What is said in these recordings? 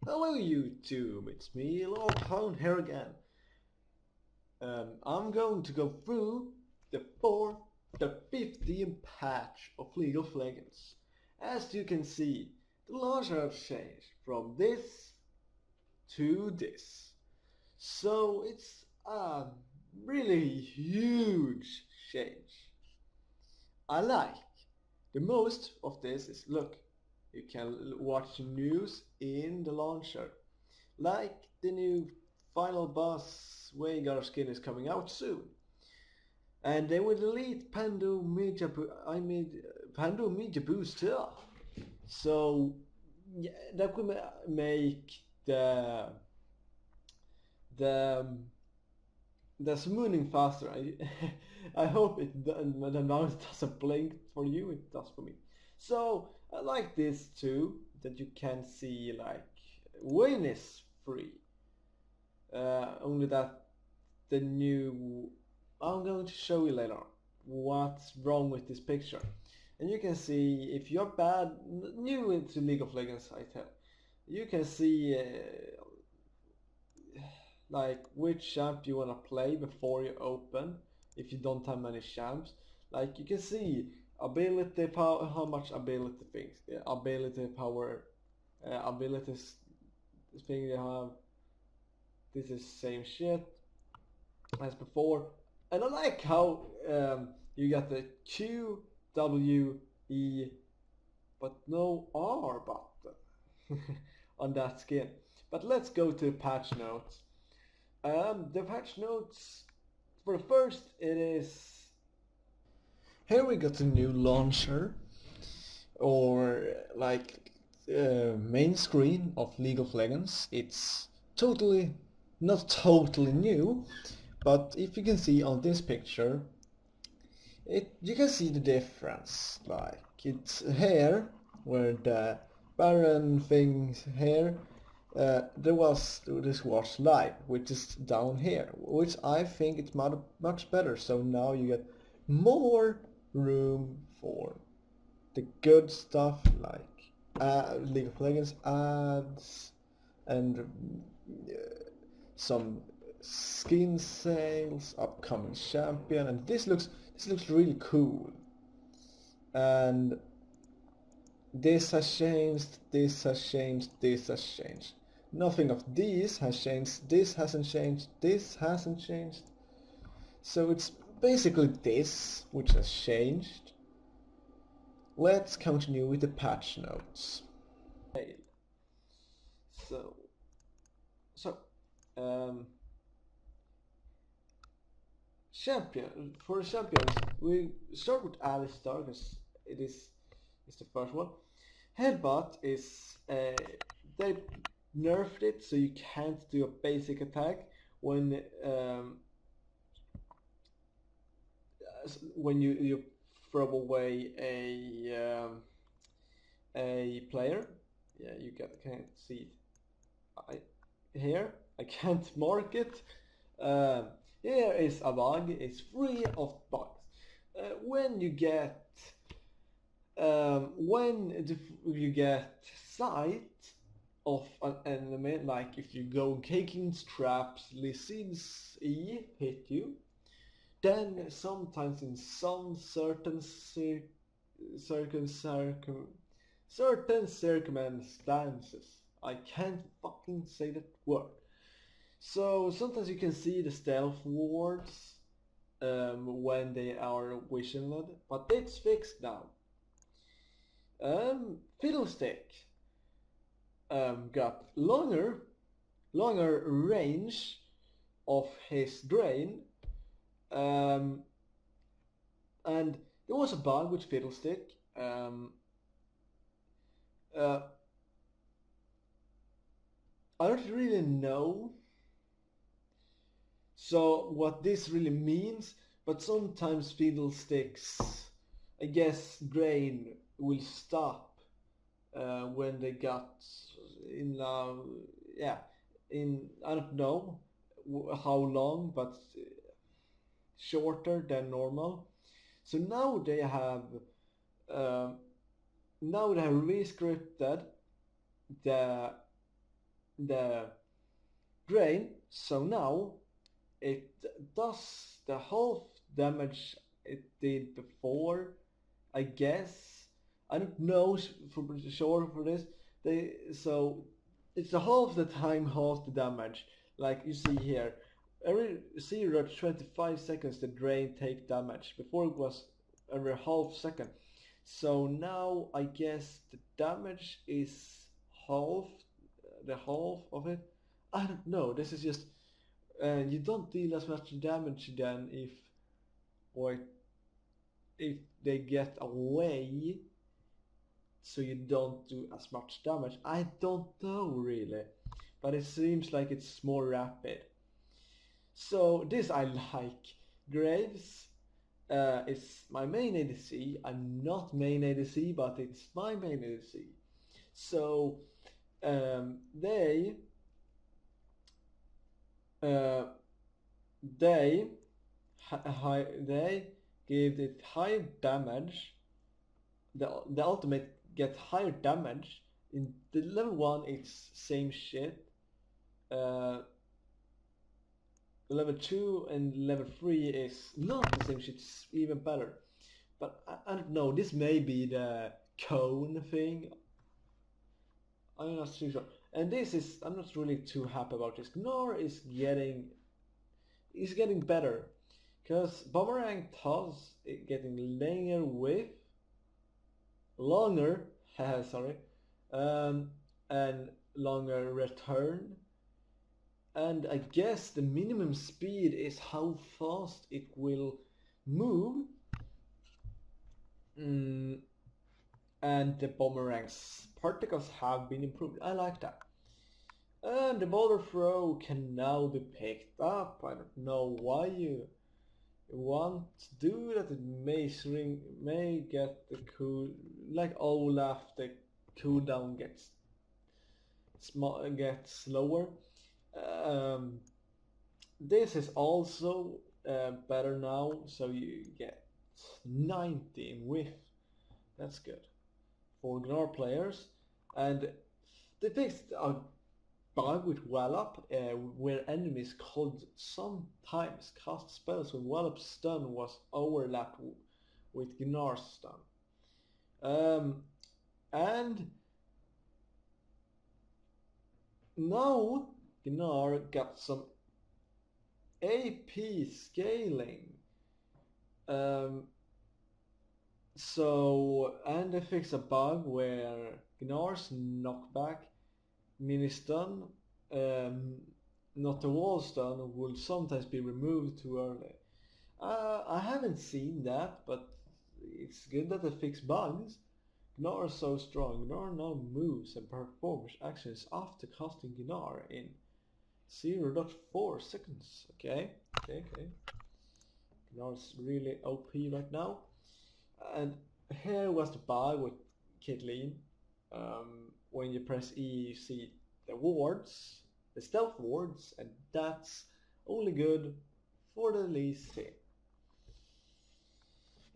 Hello YouTube, it's me, Lordhound here again. I'm going to go through the 50th patch of League of Legends. As you can see, the launcher has changed from this to this. So it's a really huge change. I like. The most of this is, look, you can watch news in the launcher. Like the new final boss Veigar skin is coming out soon. And they will delete Pandu Media Booster. So yeah, that will make the the smoothing faster. I hope the mouse doesn't blink for you, it does for me. So I like this too, that you can see like Wayne is free. Only that the new... I'm going to show you later what's wrong with this picture. And you can see if you're new into League of Legends, I tell. You can see like which champ you want to play before you open, if you don't have many champs. Like you can see ability power, how much ability things, ability power, abilities thing you have. This is same shit as before, and I like how you got the Q, W, E, but no R button on that skin. But let's go to patch notes. The patch notes, for the first, it is... Here we got a new launcher, or like main screen of League of Legends. It's totally, not totally new, but if you can see on this picture, you can see the difference. Like it's here, where the Baron things here, this was live, which is down here, which I think it's much better. So now you get more room for the good stuff like League of Legends ads and some skin sales, upcoming champion, and this looks really cool. And this has changed, this has changed, this has changed. Nothing of these has changed, this hasn't changed, this hasn't changed. So it's basically this which has changed. Let's continue with the patch notes. So, champion, for the champions, we start with Alistar because it's the first one. Headbutt is they nerfed it, so you can't do a basic attack when you throw away a player. Yeah, you can't see it. Here I can't mark it. Here is a bug. It's free of bugs. When you get sight of an enemy, like if you go Kakin's traps, Lee Sin's E hit you, then sometimes in some certain circumstances, I can't fucking say that word. So sometimes you can see the stealth wards when they are visionless, but it's fixed now. Fiddlestick got longer range of his drain, and there was a bug with Fiddlestick. I don't really know so what this really means, but sometimes Fiddlesticks, I guess, drain will stop when they got in I don't know how long, but shorter than normal. So now they have rescripted the the drain, so now it does the half damage it did before, I guess. I don't know for sure for this. So it's a half the time, half the damage. Like you see here, every 0.25 seconds the drain take damage. Before it was every half second. So now I guess the damage is half, the half of it. I don't know. This is just you don't deal as much damage then or if they get away, so you don't do as much damage. I don't know really, but it seems like it's more rapid. So this I like. Graves is my main ADC. I'm not main ADC, but it's my main ADC. So they gave it high damage. The ultimate get higher damage. In the level 1 it's same shit. Level 2 and level 3 is not the same shit, it's even better. But I don't know, this may be the cone thing. I'm not too sure. And this is, I'm not really too happy about this. Gnar is getting better. Because Boomerang toss getting longer, sorry, and longer return. And I guess the minimum speed is how fast it will move. And the Boomerang's particles have been improved. I like that. And the boulder throw can now be picked up. I don't know why you want to do that. It may get the cool, like Olaf, the cooldown gets slower. This is also better now, so you get 90 in whiff. That's good for Gnar players. And they fixed a bug with Wallop where enemies could sometimes cast spells when Wallop's stun was overlapped with Gnar's stun. And now Gnar got some AP scaling. And they fixed a bug where Gnar's knockback mini stun, not the wall stun, will sometimes be removed too early. I haven't seen that, but it's good that they fix bugs. Gnar is so strong. Gnar now moves and performs actions after casting Gnar in 0.4 seconds. Okay. Gnar's really OP right now. And here was the bug with Caitlyn. When you press E, you see the wards, the stealth wards, and that's only good for the Lee Sin.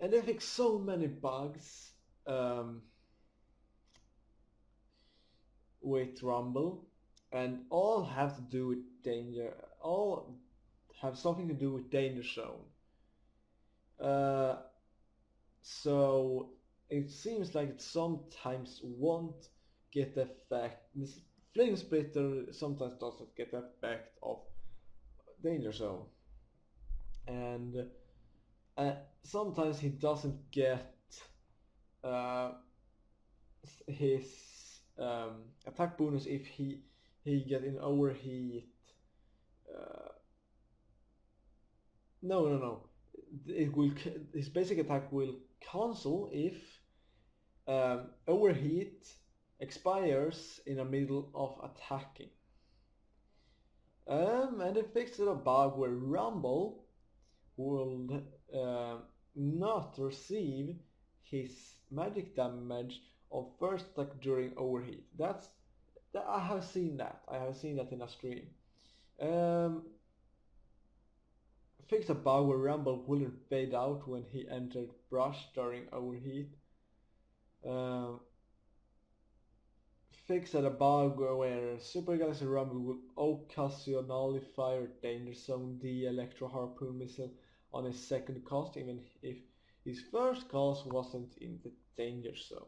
And they fixed so many bugs with Rumble, and all have to do with danger. All have something to do with danger zone. So it seems like it sometimes won't get the effect. This Flame Splitter sometimes doesn't get the effect of danger zone, and sometimes he doesn't get his attack bonus if he get in overheat. No. It will, his basic attack will cancel if overheat expires in the middle of attacking. And they fixed a bug where Rumble will not receive his magic damage of first attack during overheat. I have seen that. I have seen that in a stream. Fixed a bug where Rumble wouldn't fade out when he entered brush during overheat. fixed a bug where Super Galaxy Rumble will occasionally fire Danger Zone the Electro Harpoon missile on his second cast, even if his first cast wasn't in the Danger Zone.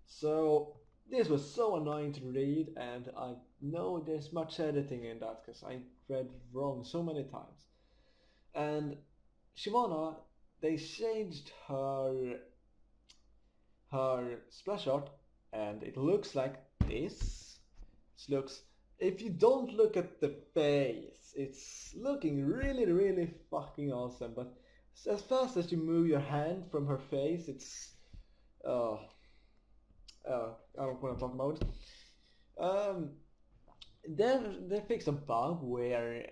So this was so annoying to read, and I know there's much editing in that because I read wrong so many times. And Shyvana, they changed her splash art, and it looks like this. It looks, if you don't look at the face, it's looking really fucking awesome. But as fast as you move your hand from her face, it's I don't want to talk about it. Then they fixed a bug where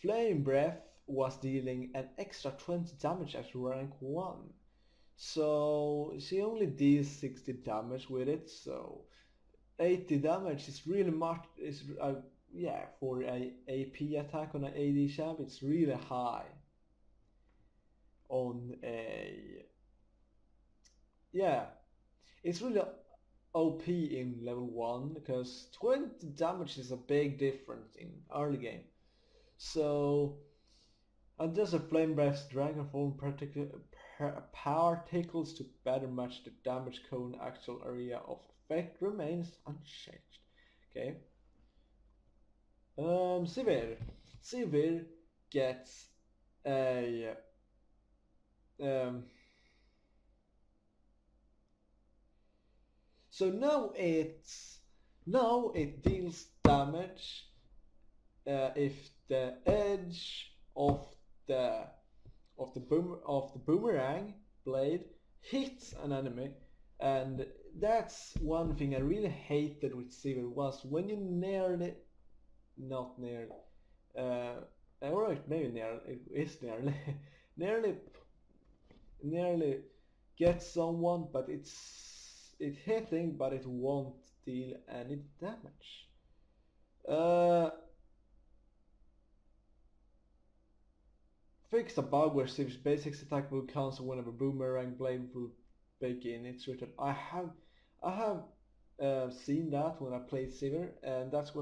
Flame Breath was dealing an extra 20 damage at rank 1. So she only deals 60 damage with it, so 80 damage is really much, yeah, for a AP attack on an AD champ, it's really high. On a, yeah, it's really OP in level 1, because 20 damage is a big difference in early game. So, and there's a Flame Breath's Dragon Form particles to better match the damage cone. Actual area of effect remains unchanged. Okay. Sivir gets a so now it deals damage if the edge of the boomerang blade hits an enemy, and that's one thing I really hated with Sivir, was when you alright, maybe nearly get someone, but it's hitting, but it won't deal any damage. Fix a bug where Sivir's basics attack will cancel whenever boomerang blade will bake in its return. I have seen that when I played Sivir, and that's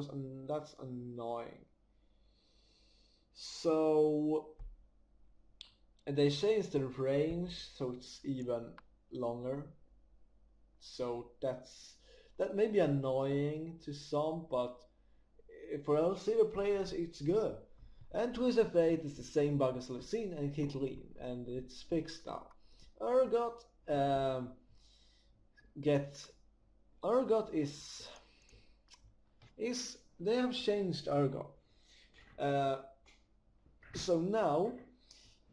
annoying. So, and they changed the range so it's even longer. So that may be annoying to some, but for all Sivir players it's good. And Twist of Fate is the same bug as Lucine and Caitlyn, and it's fixed now. Urgot is they have changed Urgot. So now,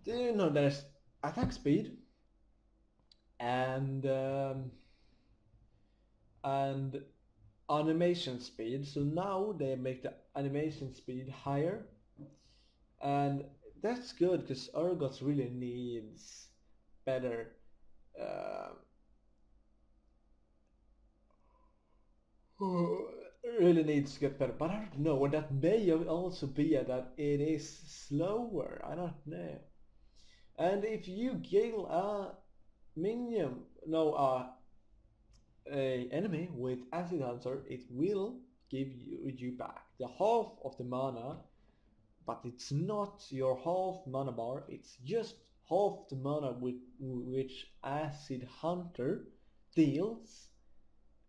do you know there's attack speed and animation speed. So now they make the animation speed higher. And that's good because Urgot really needs better really needs to get better, but I don't know, or that may also be that it is slower, I don't know. And if you kill a minion, a enemy with Acid Hunter, it will give you back the half of the mana. But it's not your half mana bar, it's just half the mana which Acid Hunter deals.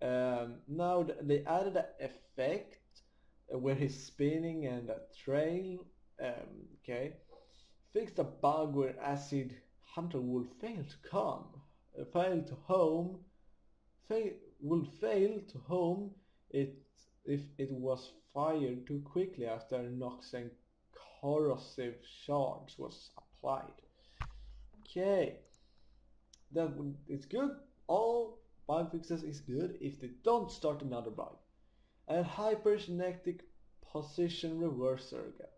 Now they added an effect where he's spinning and a trail. Okay. Fixed a bug where Acid Hunter will fail to home if it was fired too quickly after Nox and corrosive shards was applied. Okay, it's good. All bug fixes is good if they don't start another bug. And Hyperkinetic Position Reverse Urgot.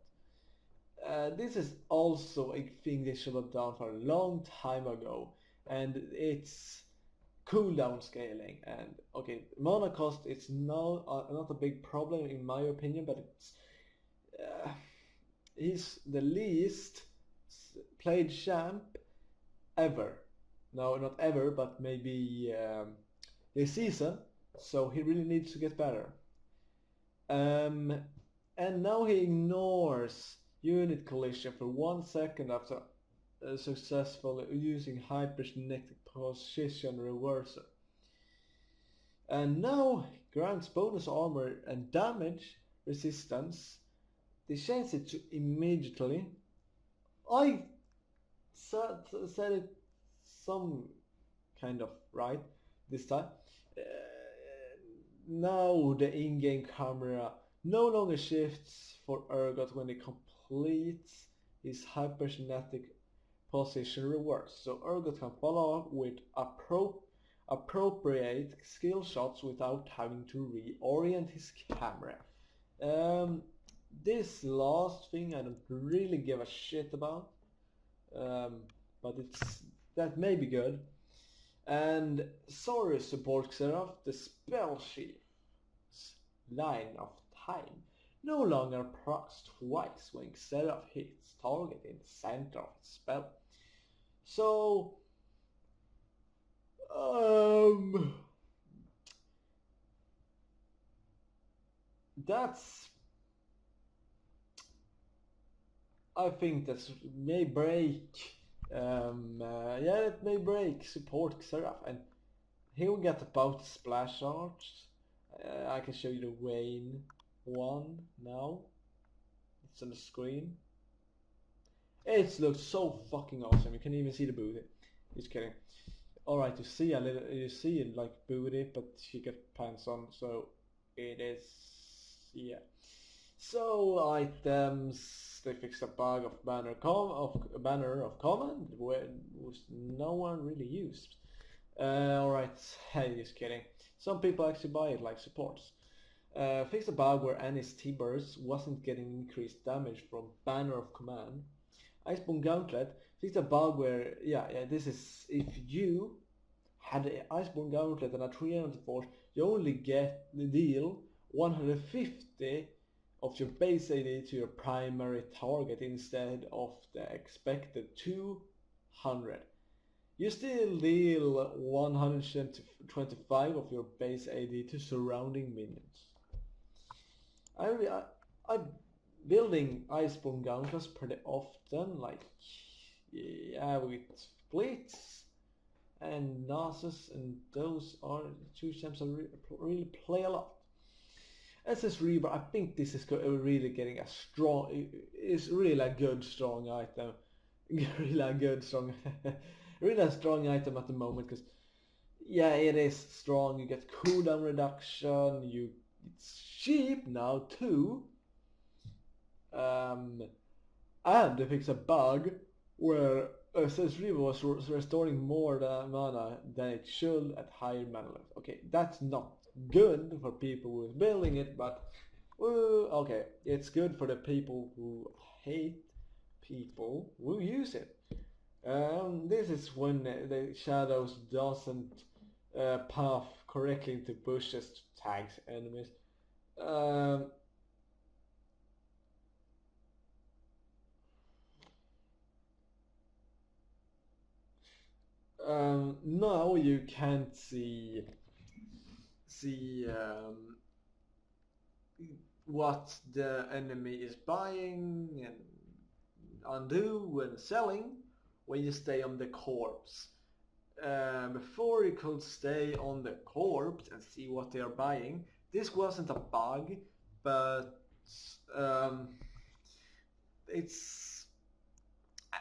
This is also a thing they should have done for a long time ago, and it's cooldown scaling. And okay, mana cost is not a big problem in my opinion, but it's he's the least played champ ever. No, not ever, but maybe this season. so he really needs to get better. And now he ignores unit collision for 1 second after successfully using hyperkinetic position reverser. And now grants bonus armor and damage resistance. They changed it to immediately. I said it some kind of right this time. Now the in-game camera no longer shifts for Urgot when he completes his hyperkinetic position reverse. So Urgot can follow up with appropriate skill shots without having to reorient his camera. This last thing I don't really give a shit about, but that may be good. And sorry, support Xerath, the spell sheath's line of time no longer procs twice when Xerath hits target in the center of its spell. So that's, I think that may break it may break support Xerath. And here we get about the splash art. I can show you the Wayne one now. It's on the screen. It looks so fucking awesome. You can even see the booty. Just kidding. Alright, you see a little, you see it like booty, but she got pants on, so it is, yeah. So items, they fixed a bug of banner of command, which no one really used. Alright, hey, just kidding. Some people actually buy it like supports. Fixed a bug where Annie's T-burst wasn't getting increased damage from banner of command. Iceborne Gauntlet fixed a bug where, this is, if you had an Iceborne Gauntlet and a 300 force, you only deal 150 of your base AD to your primary target instead of the expected 200. You still deal 125 of your base AD to surrounding minions. I'm building Iceborne Gauntlets pretty often, like with Blitz and Nasus, and those are two champs I really play a lot. SS Reaver, I think this is really getting a strong, it's really a good strong item. Really a good strong, really a strong item at the moment, because it is strong. You get cooldown reduction, it's cheap now too. And they fix a bug where SS Reaver was restoring more mana than it should at higher mana levels. Okay, that's not good for people who is building it, but okay, it's good for the people who hate people who use it. This is when the shadows doesn't path correctly into bushes to tag enemies. Now you can't see what the enemy is buying and undo and selling when you stay on the corpse. Before you could stay on the corpse and see what they are buying. This wasn't a bug, but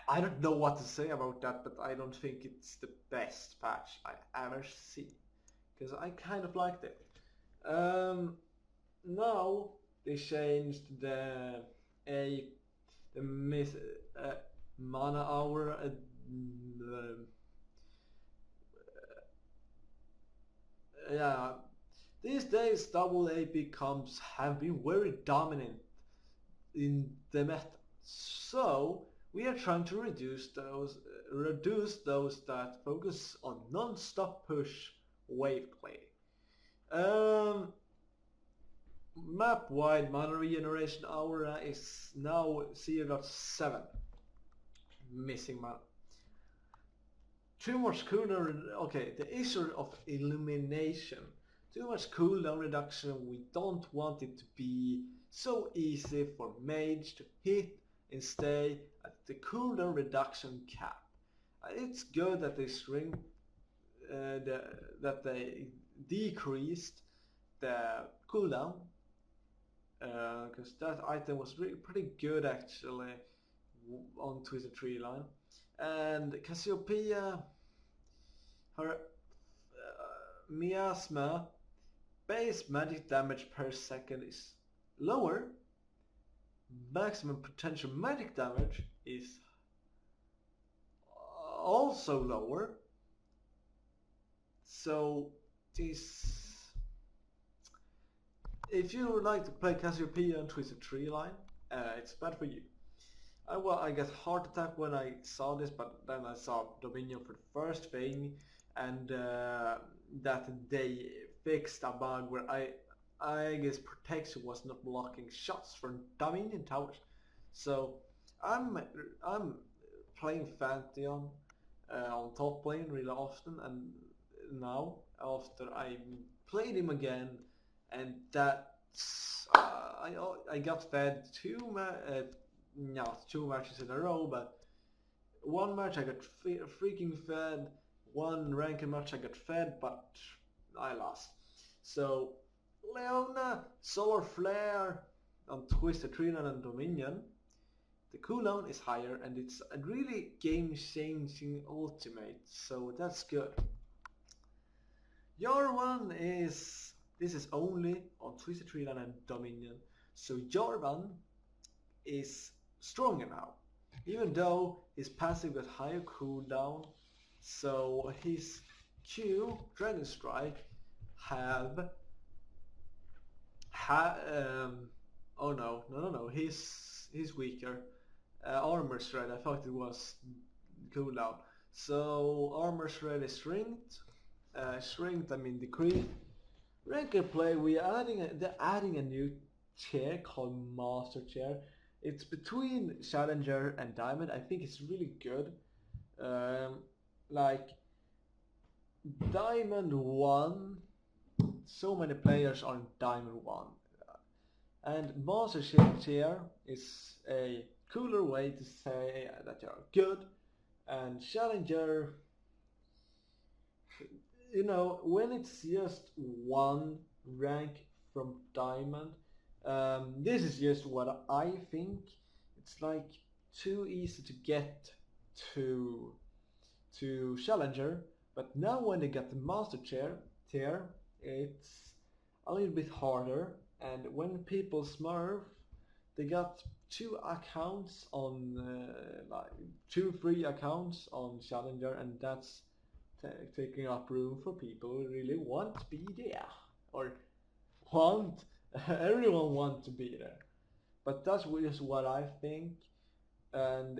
I don't know what to say about that, but I don't think it's the best patch I ever see, because I kind of liked it. Now they changed the mana hour. These days double AP comps have been very dominant in the meta, so we are trying to reduce those that focus on non-stop push wave play. Map-wide mana regeneration aura is now 0.7 missing mana. Too much cooler. Okay, the issue of illumination too much cooldown reduction. We don't want it to be so easy for mage to hit and stay at the cooldown reduction cap. It's good that they that they decreased the cooldown, because that item was really pretty good actually on Twisted Tree Line. And Cassiopeia, her miasma base magic damage per second is lower, maximum potential magic damage is also lower, so this, if you would like to play Cassiopeia and Twisted Tree Line, it's bad for you. I got heart attack when I saw this, but then I saw Dominion for the first thing, and that they fixed a bug where I guess protection was not blocking shots from Dominion towers. So I'm playing Pantheon on top lane really often, and now after I played him again, and that's I got fed two matches in a row, but one match I got freaking fed, one ranking match I got fed, but I lost. So Leona, Solar Flare on Twisted Tree Line and Dominion, the cooldown is higher and it's a really game-changing ultimate, so that's good. Jarvan this is only on Twisted Tree Line and Dominion, so Jarvan is stronger now, even though his passive got higher cooldown, so his Q, Dragon Strike, oh no, he's weaker. Armor Shred, I thought it was cooldown. So Armor Shred is shrinked. I mean decreased. Ranker play, they're adding a new chair called Master Chair. It's between Challenger and Diamond. I think it's really good. Like Diamond 1, so many players are in Diamond 1. And Master Chair is a cooler way to say that you're good. And Challenger, you know, when it's just one rank from Diamond, this is just what I think. It's like too easy to get to Challenger, but now when they got the Master Tier, it's a little bit harder. And when people smurf, they got 2 accounts on like 2 free accounts on Challenger, and that's taking up room for people who really want to be there, or everyone want to be there. But that's just what I think, and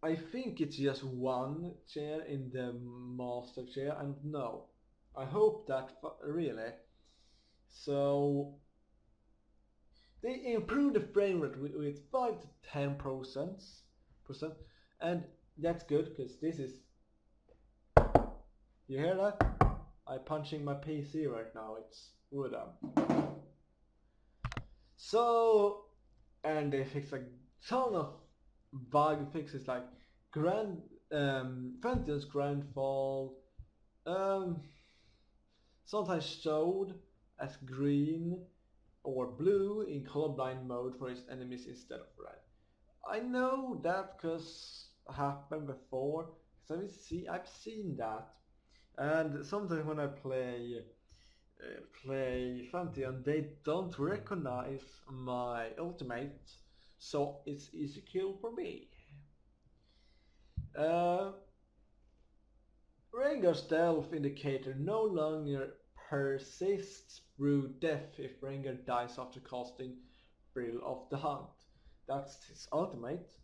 I think it's just one chair in the Master Chair, and no, I hope that really. So they improved the frame rate with 5 to 10%, and that's good, because this is, you hear that? I'm punching my PC right now, it's wood up. So, and they fixed a ton of bug fixes like Pantheon's Grandfall, sometimes showed as green or blue in colorblind mode for his enemies instead of red. I know that because happened before, so I've seen that, and sometimes when I play Pantheon, they don't recognize my ultimate, so it's easy kill for me. Rengar's stealth indicator no longer persists through death if Rengar dies after casting Thrill of the Hunt. That's his ultimate,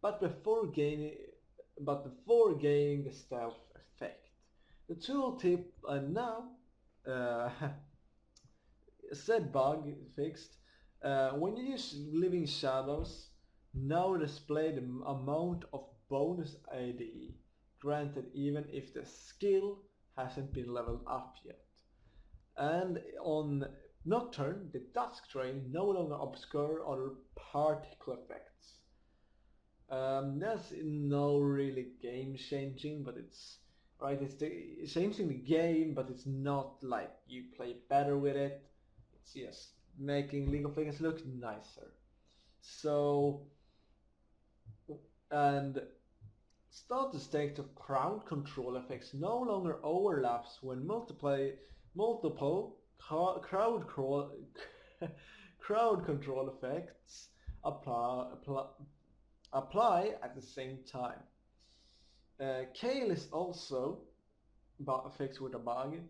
but before gaining the stealth effect. The tooltip now said bug fixed. When you use Living Shadows, now display the amount of bonus AD granted even if the skill hasn't been leveled up yet. And on Nocturne, the Dusk Train no longer obscure other particle effects. That's no really game changing, but it's right. It's changing the game, but it's not like you play better with it. It's just making League of Legends look nicer. So, and status state of crowd control effects no longer overlaps when multiple crowd control effects apply at the same time. Kale is also fixed with a bug.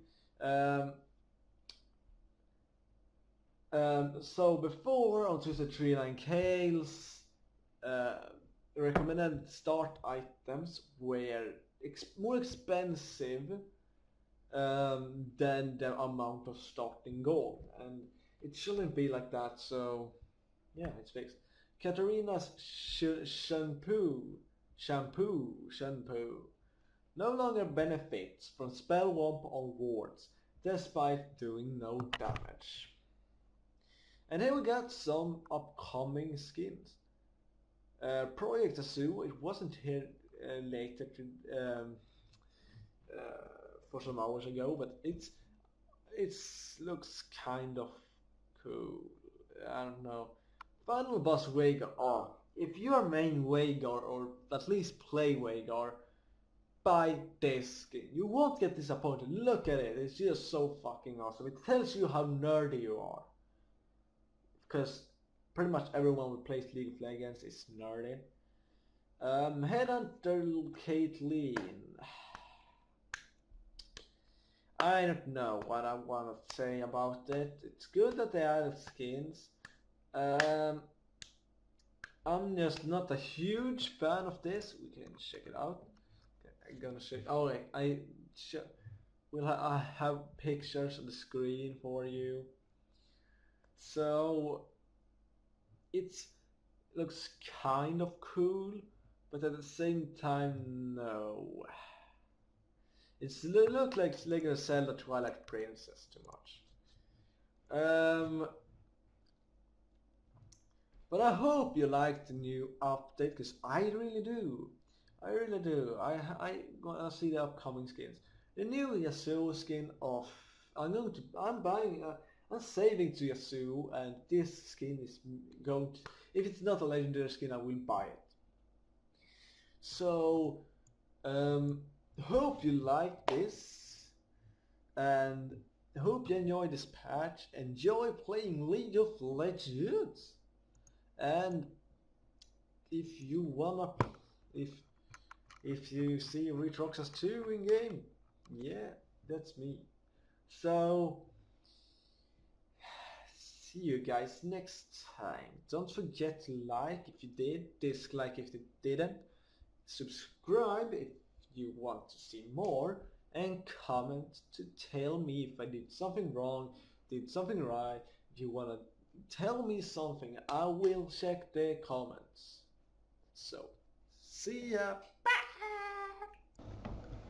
So before on Twisted Tree Line, Kale's recommended start items were more expensive than the amount of starting gold, and it shouldn't be like that. So yeah, it's fixed. Katarina's shampoo no longer benefits from spell womp on wards, despite doing no damage. And here we got some upcoming skins. Project Azul, it wasn't here later for some hours ago, but it looks kind of cool. I don't know. Final boss Veigar. Oh, if you are main Veigar or at least play Veigar, buy this skin. You won't get disappointed. Look at it. It's just so fucking awesome. It tells you how nerdy you are. Because pretty much everyone who plays League of Legends is nerdy. Headhunter Caitlyn. I don't know what I want to say about it. It's good that they added skins. I'm just not a huge fan of this. We can check it out. Okay, I'm gonna check. Oh wait, I have pictures on the screen for you. So it looks kind of cool, but at the same time, no. It looks like Legend of Zelda Twilight Princess too much. But I hope you like the new update, because I really do. I really do. I wanna see the upcoming skins. The new Yasuo skin of I'm saving to Yasuo, and this skin is going to, if it's not a legendary skin, I will buy it. So hope you like this, and hope you enjoy this patch. Enjoy playing League of Legends. And if you wanna, if you see Retroxas 2 in game, yeah, that's me. So see you guys next time. Don't forget to like if you did, dislike if you didn't, subscribe if you want to see more, and comment to tell me if I did something wrong, did something right. If you wanna tell me something, I will check the comments. So, see ya!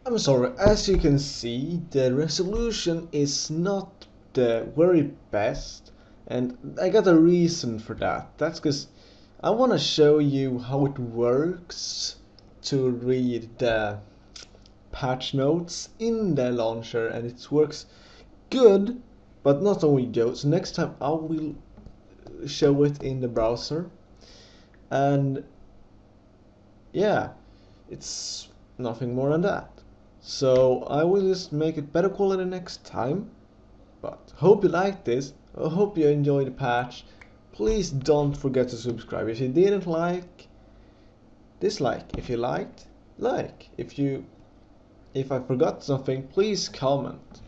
I'm sorry, as you can see, the resolution is not the very best, and I got a reason for that. That's because I want to show you how it works to read the patch notes in the launcher, and it works good, but not on Windows. Next time I will show it in the browser, and yeah, it's nothing more than that. So I will just make it better quality next time. But hope you liked this. I hope you enjoyed the patch. Please don't forget to subscribe. If you didn't like, dislike. If you liked, like. If I forgot something, please comment.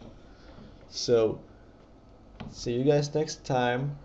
So see you guys next time.